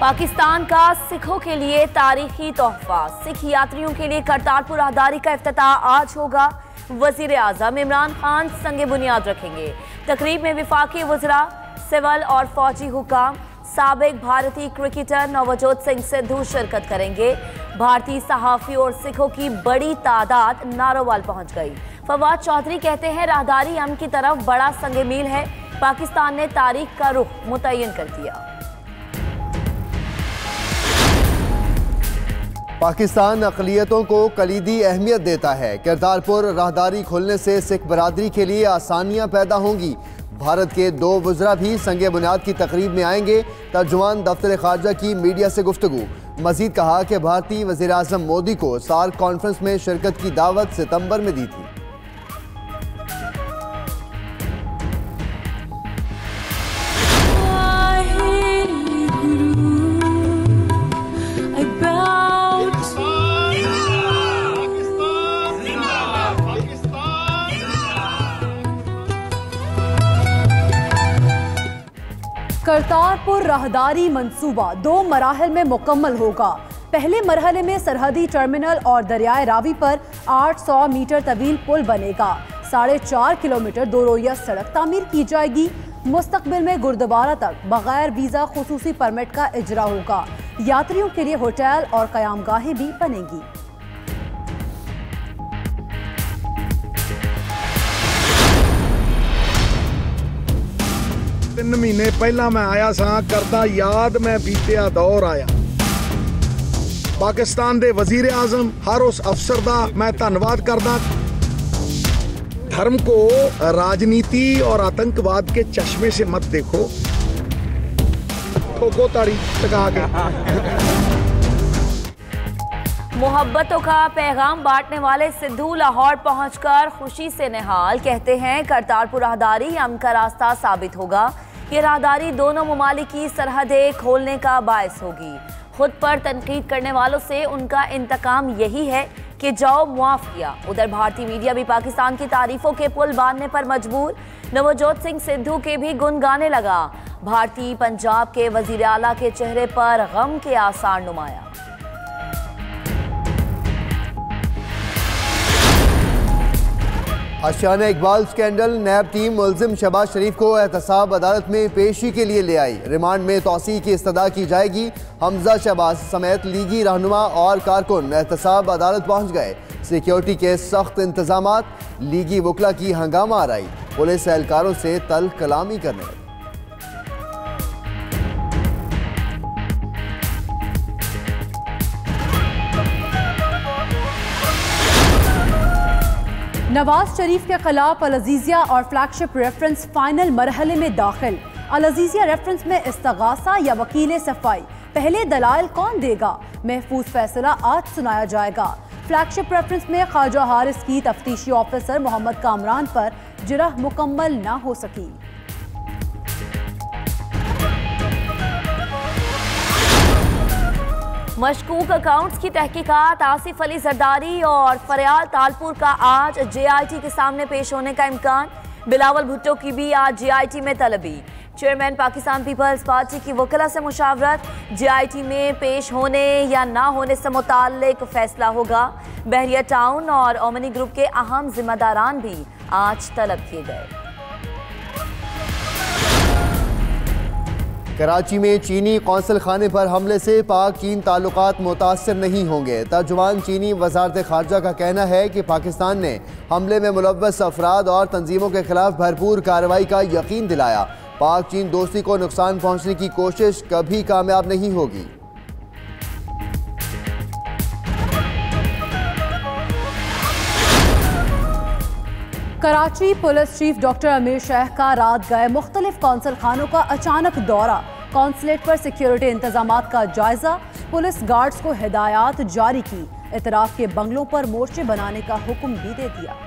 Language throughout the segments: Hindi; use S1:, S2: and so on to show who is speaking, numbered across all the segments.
S1: पाकिस्तान का सिखों के लिए तारीखी तोहफा। सिख यात्रियों के लिए करतारपुर राहदारी का इफ्तिताह आज होगा। वजीर आजम इमरान खान संगे बुनियाद रखेंगे। तकरीब में वफाकी वज़रा, सिविल और फौजी हुकाम, साबिक भारतीय क्रिकेटर नवजोत सिंह सिद्धू शिरकत करेंगे। भारतीय सहाफ़ी और सिखों की बड़ी तादाद नारोवाल पहुंच गई। फवाद चौधरी कहते हैं राहदारी अमन की तरफ बड़ा संगे मील है। पाकिस्तान ने तारीख का रुख मुतय्यन कर दिया।
S2: पाकिस्तान अक़लियतों को कलीदी अहमियत देता है। करतारपुर राहदारी खुलने से सिख बरादरी के लिए आसानियां पैदा होंगी। भारत के 2 वज़रा भी संगे बुनियाद की तकरीब में आएंगे। तर्जुमान दफ्तर ख़ारजा की मीडिया से गुफ्तगू। मजीद कहा कि भारतीय वज़ीर आज़म मोदी को सार्क कॉन्फ्रेंस में शिरकत की दावत सितंबर में दी थी।
S3: करतारपुर राहदारी मंसूबा 2 मराहल में मुकम्मल होगा। पहले मरहले में सरहदी टर्मिनल और दरियाए रावी पर 800 मीटर तवील पुल बनेगा। 4.5 किलोमीटर 2 रोइया सड़क तामीर की जाएगी। मुस्तकबिल में गुरुद्वारा तक बगैर वीज़ा खुसूसी परमिट का इजरा होगा। यात्रियों के लिए होटल और क़यामगाहें भी बनेगी।
S4: तीन महीने पहला मैं आया सा करदा याद मैं बीतिया दौर आया। पाकिस्तान दे वजीर आजम हर उस अफसर दा मैं धन्नवाद करदा। धर्म को राजनीति और आतंकवाद के चश्मे से मत देखो। ठोको ताड़ी टका के।
S1: मोहब्बतों का पैगाम बांटने वाले सिद्धू लाहौर पहुंचकर खुशी से निहाल। कहते हैं करतारपुर राहदारी अमन का रास्ता साबित होगा। ये राहदारी दोनों ममालिक की सरहदें खोलने का बायस होगी। खुद पर तनकीद करने वालों से उनका इंतकाम यही है कि जाओ मुआफ किया। उधर भारतीय मीडिया भी पाकिस्तान की तारीफों के पुल बांधने पर मजबूर। नवजोत सिंह सिद्धू के भी गुन गाने लगा। भारतीय पंजाब के वजीर आला के चेहरे पर गम के आसार नुमाया।
S2: आशियाना इकबाल स्कैंडल नैब टीम मुल्जिम शहबाज शरीफ को एहतसाब अदालत में पेशी के लिए ले आई। रिमांड में तौसी की इस्तदा की जाएगी। हमजा शहबाज समेत लीगी रहनुमा और कारकुन एहतसाब अदालत पहुंच गए। सिक्योरिटी के सख्त इंतजामात, लीगी वकला की हंगामा आराई, पुलिस एहलकारों से तल्ख कलामी करने लगी।
S3: नवाज शरीफ के खिलाफ अल-अज़ीज़िया और फ्लैगशिप रेफरेंस फाइनल मरहले में दाखिल। अल-अज़ीज़िया रेफरेंस में इस्तगासा या वकील सफाई, पहले दलाइल कौन देगा? महफूज फैसला आज सुनाया जाएगा। फ्लैगशिप रेफरेंस में ख्वाजा हारिस की तफ्तीशी ऑफिसर मोहम्मद कामरान पर जिरह मुकम्मल ना हो सकी।
S1: मशकूक अकाउंट्स की तहकीकात, आसिफ अली जरदारी और फरियाल तालपुर का आज JIT के सामने पेश होने का इम्कान। बिलावल भुट्टो की भी आज JIT में तलबी। चेयरमैन पाकिस्तान पीपल्स पार्टी की वकला से मुशावरत। JIT में पेश होने या ना होने से मुताल्लिक फैसला होगा। बहरिया टाउन और ओमनी ग्रुप के अहम जिम्मेदारान भी आज तलब किए गए।
S2: कराची में चीनी कौंसल खाने पर हमले से पाक चीन ताल्लुकात मुतासर नहीं होंगे। तर्जुमान चीनी वजारत खारजा का कहना है कि पाकिस्तान ने हमले में मुलव्वस अफराद और तंजीमों के खिलाफ भरपूर कार्रवाई का यकीन दिलाया। पाक चीन दोस्ती को नुकसान पहुंचने की कोशिश कभी कामयाब नहीं होगी।
S3: कराची पुलिस चीफ डॉक्टर अमीर शेख का रात गए मुख्तलिफ कौंसल खानों का अचानक दौरा। कौंसलेट पर सिक्योरिटी इंतजामात का जायजा। पुलिस गार्ड्स को हिदायत जारी की। इतराफ के बंगलों पर मोर्चे बनाने का हुक्म भी दे दिया।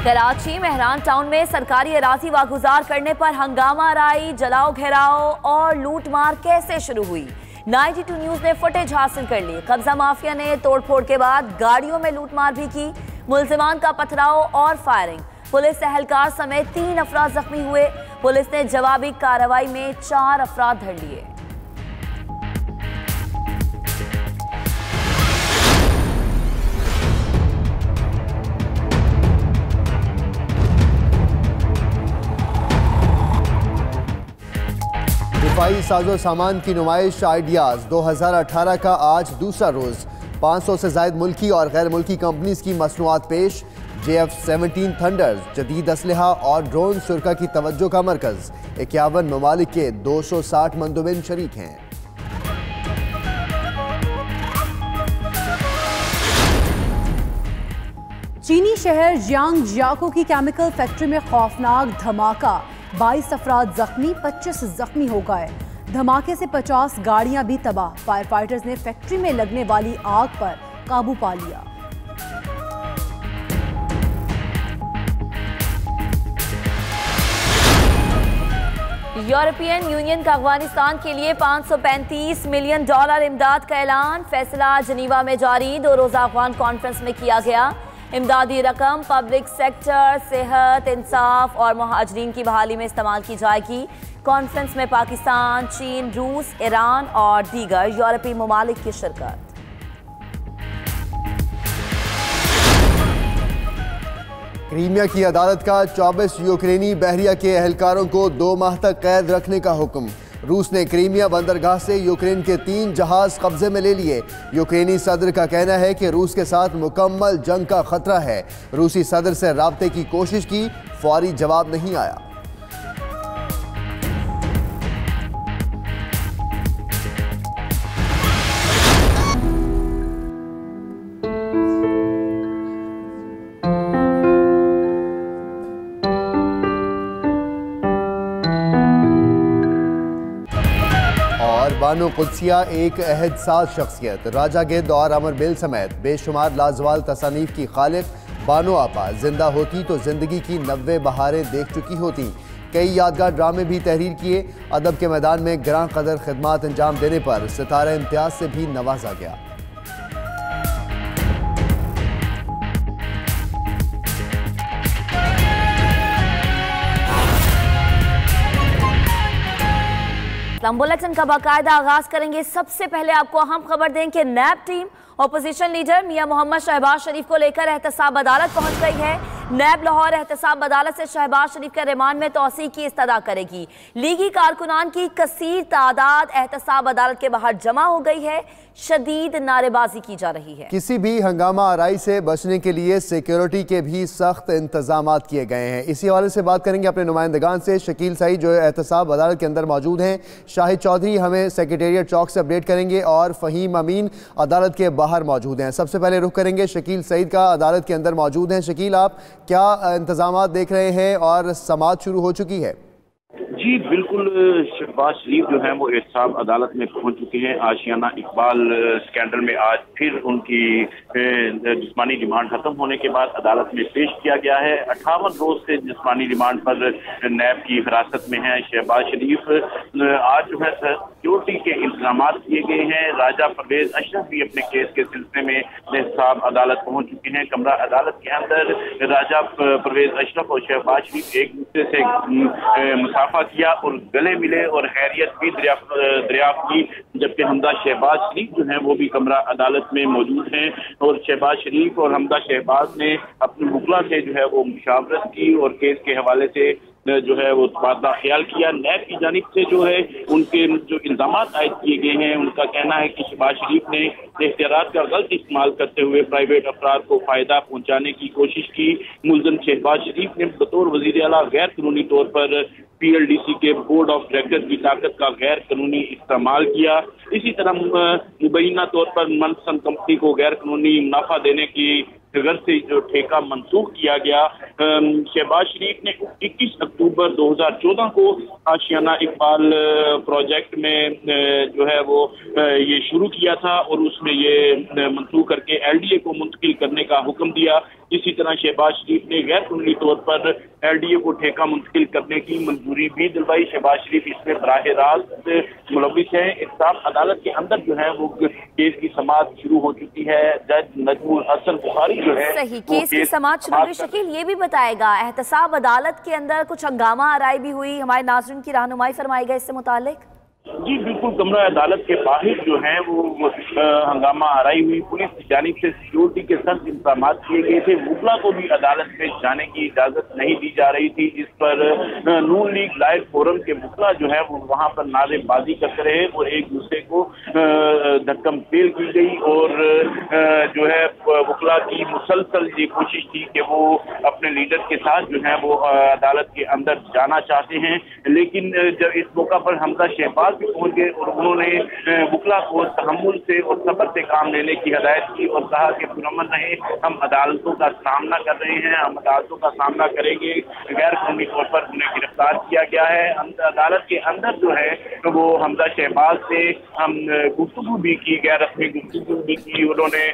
S1: कराची मेहरान टाउन में सरकारी अराजी वागुजार करने पर हंगामा राई, जलाओ घेराव और लूटमार कैसे शुरू हुई? 92 न्यूज ने फुटेज हासिल कर ली। कब्जा माफिया ने तोड़फोड़ के बाद गाड़ियों में लूटमार भी की। मुल्जिमान का पथराव और फायरिंग, पुलिस एहलकार समेत 3 अफराद जख्मी हुए। पुलिस ने जवाबी कार्रवाई में 4 अफराद धर लिए।
S2: दिफाई साजो सामान की नुमाइश आइडियाज 2018 का आज दूसरा रोज। 500 से ज्यादा मुल्की और गैर मुल्की कंपनीज की मसनूआत पेश। JF-17 थंडर, जदीद असलहा और ड्रोन शुरा की तवज्जो का मरकज। 51 ममालिक के 260 मंदोबिन शरीक हैं।
S3: चीनी शहर जियांगजियाको की केमिकल फैक्ट्री में खौफनाक धमाका, 22 अफराद जख्मी, 25 जख्मी हो गए। धमाके से 50 गाड़ियां भी तबाह। फायर फाइटर्स ने फैक्ट्री में लगने वाली आग पर काबू पा लिया।
S1: यूरोपियन यूनियन का अफगानिस्तान के लिए $535 मिलियन इमदाद का ऐलान। फैसला जनीवा में जारी 2 रोज़ा अफगान कॉन्फ्रेंस में किया गया। इमदादी रकम पब्लिक सेक्टर, सेहत, इंसाफ और मुहाजिरीन की बहाली में इस्तेमाल की जाएगी। कॉन्फ्रेंस में पाकिस्तान, चीन, रूस, ईरान और दीगर यूरोपीय ममालिक की शिरकत।
S2: क्रीमिया की अदालत का 24 यूक्रेनी बहरिया के एहलकारों को 2 माह तक कैद रखने का हुक्म। रूस ने क्रीमिया बंदरगाह से यूक्रेन के 3 जहाज कब्जे में ले लिए। यूक्रेनी सदर का कहना है कि रूस के साथ मुकम्मल जंग का खतरा है। रूसी सदर से राब्ते की कोशिश की, फौरी जवाब नहीं आया। बानो कुद्सिया एक अहदसाज शख्सियत, राजा गिद्ध और अमर बेल समेत बेशुमार लाजवाल तसानीफ की खालिक बानो आपा जिंदा होती तो जिंदगी की 90 बहारें देख चुकी होती। कई यादगार ड्रामे भी तहरीर किए। अदब के मैदान में ग्रां कदर खिदमात अंजाम देने पर सितारा इम्तियाज से भी नवाजा गया।
S1: बुलेटिन का बाकायदा आगाज करेंगे। सबसे पहले आपको अहम खबर दें कि नैब टीम अपोजिशन लीडर मियां मोहम्मद शहबाज शरीफ को लेकर एहतसाब अदालत पहुंच गई है। नैब लाहौर एहतसाब अदालत से शहबाज शरीफ के रिमांड में तौसीक की इस्तदा करेगी। लीगी कारकुनान की कसीर तादाद एहतसाब अदालत के बाहर जमा हो गई है। शदीद नारेबाजी की जा रही है।
S2: किसी भी हंगामा आराई से बचने के लिए सिक्योरिटी के भी सख्त इंतजाम किए गए हैं। इसी हवाले से बात करेंगे अपने नुमाइंदगान से। शकील सईद जो एहतसाब अदालत के अंदर मौजूद हैं, शाहिद चौधरी हमें सेक्रेटेरिएट चौक से अपडेट करेंगे और फ़हीम अमीन अदालत के बाहर मौजूद हैं। सबसे पहले रुख करेंगे शकील सईद का, अदालत के अंदर मौजूद हैं। शकील, आप क्या इंतजाम देख रहे हैं और समाअत शुरू हो चुकी है?
S5: जी बिल्कुल, शहबाज शरीफ जो है वो एहतसाब अदालत में पहुंच चुके हैं। आशियाना इकबाल स्कैंडल में आज फिर उनकी जिस्मानी रिमांड खत्म होने के बाद अदालत में पेश किया गया है। 58 रोज से जिस्मानी रिमांड पर नैब की हिरासत में है शहबाज शरीफ। आज जो है सिक्योरिटी के इंतजाम किए गए हैं। राजा परवेज अशरफ भी अपने केस के सिलसिले में एहतसाब अदालत पहुंच चुके हैं। कमरा अदालत के अंदर राजा परवेज अशरफ और शहबाज शरीफ एक दूसरे से मुसाफा किया और गले मिले और खैरियत भी दरियाफ्त की, जबकि हमदा शहबाज शरीफ जो है वो भी कमरा अदालत में मौजूद हैं और शहबाज शरीफ और हमदा शहबाज ने अपने मुखला से जो है वो मुशावरत की और केस के हवाले से जो है वो तबादला ख्याल किया। नैब की जानिब से जो है उनके जो इल्जाम आयद किए गए हैं, उनका कहना है कि शहबाज शरीफ ने इख्तियारात का गलत इस्तेमाल करते हुए प्राइवेट अफराद को फायदा पहुंचाने की कोशिश की। मुलजिम शहबाज शरीफ ने बतौर वजीर आला गैर कानूनी तौर पर PLDC के बोर्ड ऑफ डायरेक्टर की ताकत का गैर कानूनी इस्तेमाल किया। इसी तरह मुबैना तौर पर मनपसंद कंपनी को गैर कानूनी मुनाफा देने की गर्ज से जो ठेका मंसूख किया गया। शहबाज शरीफ ने 21 अक्टूबर 2014 को आशियाना इकबाल प्रोजेक्ट में जो है वो ये शुरू किया था और उसमें ये मंसूख करके LDA को मुंतकिल करने का हुक्म दिया। इसी तरह शहबाज शरीफ ने गैर कानूनी तौर पर LDA को ठेका मुंतकिल करने की मंजूरी भी दिलवाई। शहबाज शरीफ इसमें बराह रास्त मुलविस है। इंसाफ अदालत के अंदर जो है वो केस की समाअत शुरू हो चुकी है। जज नजमुल हसन बुखारी जो है
S1: सही केस की समाअत शुरू हुई। शकील ये भी बताएगा एहतसाब अदालत के अंदर कुछ हंगामा आराई भी हुई, हमारे नाज़रीन की रहनुमाई फरमाएगा इससे मुतालिक।
S5: जी बिल्कुल, कमरा अदालत के बाहर जो है वो हंगामा आराई हुई। पुलिस की जानिब से सिक्योरिटी के सख्त इंतजाम किए गए थे। मुखला को भी अदालत में जाने की इजाजत नहीं दी जा रही थी। इस पर नून लीग लाइव फोरम के मुखला जो है वो वहां पर नारेबाजी करते रहे और एक दूसरे को धक्कम पेल की गई और जो है मुखला की मुसलसल ये कोशिश थी कि वो अपने लीडर के साथ जो है वो अदालत के अंदर जाना चाहते हैं, लेकिन जब इस मौका पर हमजा शहबाज भी पहुंच गए और उन्होंने मुखला को तहम्मुल से और सब्र से काम लेने की हिदायत की और कहा कि पुरअमन रहे, हम अदालतों का सामना कर रहे हैं, हम अदालतों का सामना करेंगे। गैर कानूनी तौर पर उन्हें गिरफ्तार किया गया है। अदालत के अंदर जो है तो वो हमजा शहबाज से हम गुफ्तगू भी की, गैर रस्मी गुफ्तगू भी की। उन्होंने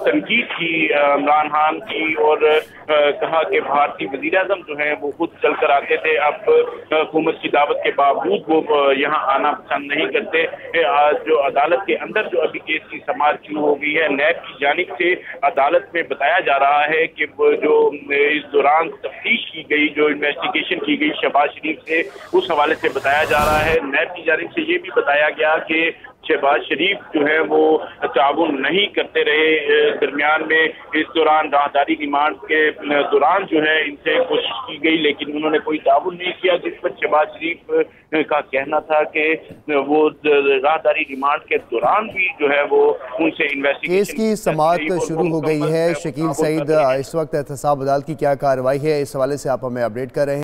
S5: तनकीद की इमरान खान की और कहा कि भारतीय वज़ीर आज़म जो है वो खुद चल कर आते थे, अब हुकूमत की दावत के बावजूद वो यहाँ आना पसंद नहीं करते। आज जो अदालत के अंदर जो अभी केस की समाअत शुरू हो गई है, नैब की जानिब से अदालत में बताया जा रहा है कि जो इस दौरान तफ्तीश की गई, जो इन्वेस्टिगेशन की गई शहबाज शरीफ से, उस हवाले से बताया जा रहा है। नैब की जानिब से ये भी बताया गया कि शहबाज शरीफ जो है वो ताउन नहीं करते रहे। दरमियान में इस दौरान राहदारी रिमांड के दौरान जो है इनसे कोशिश की गई, लेकिन उन्होंने कोई ताउन नहीं किया, जिस पर शहबाज शरीफ का कहना था कि वो राहदारी रिमांड के दौरान भी जो है वो उनसे इन्वेस्टिगेशन।
S2: केस की समाअत शुरू हो गई है। शकील सईद, इस वक्त एहतसाब अदालत की क्या कार्रवाई है, इस हवाले से आप हमें अपडेट कर रहे हैं।